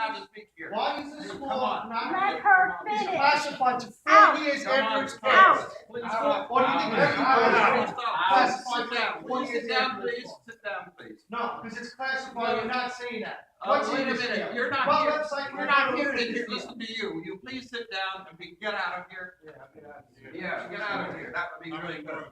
allowed to speak here. Why is this Come law on. not Let her it's finish. classified to 4 Out. years Come after on, it's out. passed? Please Out. stop. What do you think Out. everybody Stop. is classified Sit down. for 4 Please years sit down, after it's please. passed? Sit down, please. No, because it's classified, you're not saying that. Oh, What's wait in a this minute, deal? you're not What here, website you're you not go here to to this hear, deal? listen to you. Will you please sit down and get out of here? Yeah, get out of here, that would be really good.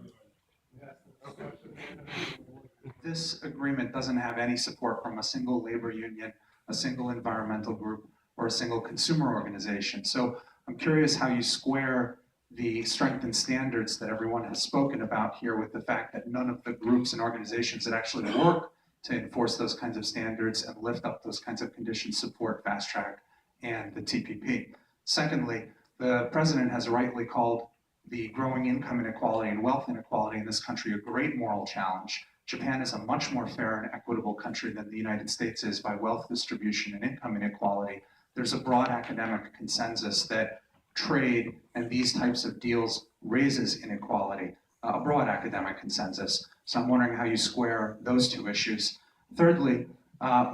This agreement doesn't have any support from a single labor union, a single environmental group, or a single consumer organization. So I'm curious how you square the strengthened standards that everyone has spoken about here with the fact that none of the groups and organizations that actually work to enforce those kinds of standards and lift up those kinds of conditions support Fast Track and the TPP. Secondly, the president has rightly called the growing income inequality and wealth inequality in this country a great moral challenge. Japan is a much more fair and equitable country than the United States is by wealth distribution and income inequality. There's a broad academic consensus that trade and these types of deals raises inequality, a broad academic consensus. So I'm wondering how you square those two issues. Thirdly,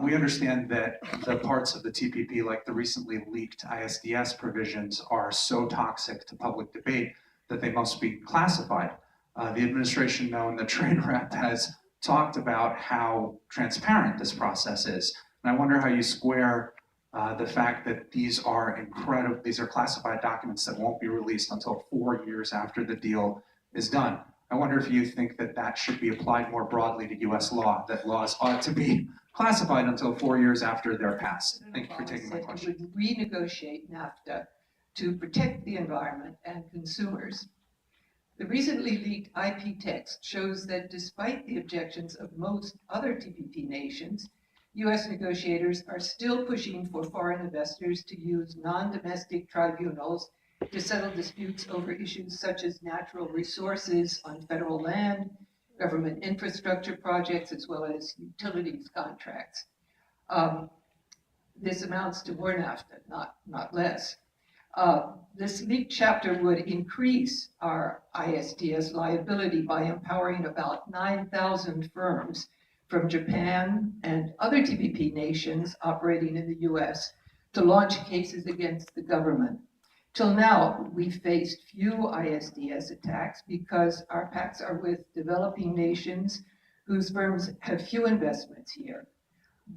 we understand that the parts of the TPP, like the recently leaked ISDS provisions, are so toxic to public debate that they must be classified. The administration, though, and the trade rep has talked about how transparent this process is. And I wonder how you square the fact that these are classified documents that won't be released until 4 years after the deal is done. I wonder if you think that that should be applied more broadly to US law, that laws ought to be classified until 4 years after they're passed. Thank you for taking my question. Would renegotiate NAFTA to protect the environment and consumers. The recently leaked IP text shows that despite the objections of most other TPP nations, US negotiators are still pushing for foreign investors to use non-domestic tribunals to settle disputes over issues such as natural resources on federal land, government infrastructure projects, as well as utilities contracts. This amounts to more NAFTA, not less. This leaked chapter would increase our ISDS liability by empowering about 9,000 firms from Japan and other TPP nations operating in the US to launch cases against the government. Till now, we've faced few ISDS attacks because our pacts are with developing nations whose firms have few investments here.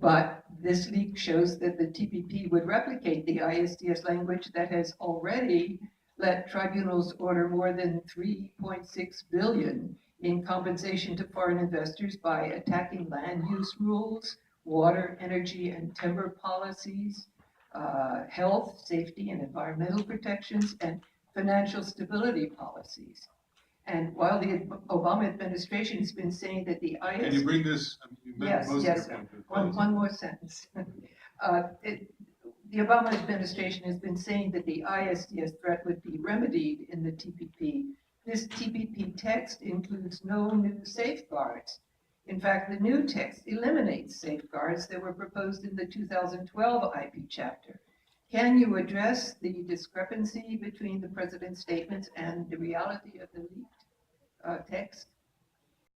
But this leak shows that the TPP would replicate the ISDS language that has already let tribunals order more than $3.6 billion in compensation to foreign investors by attacking land use rules, water, energy, and timber policies, health, safety, and environmental protections, and financial stability policies. And while the Obama administration has been saying that the ISDS... Can you bring this? Yes. One more sentence. The Obama administration has been saying that the ISDS threat would be remedied in the TPP. This TPP text includes no new safeguards. In fact, the new text eliminates safeguards that were proposed in the 2012 IP chapter. Can you address the discrepancy between the president's statements and the reality of the leaked text?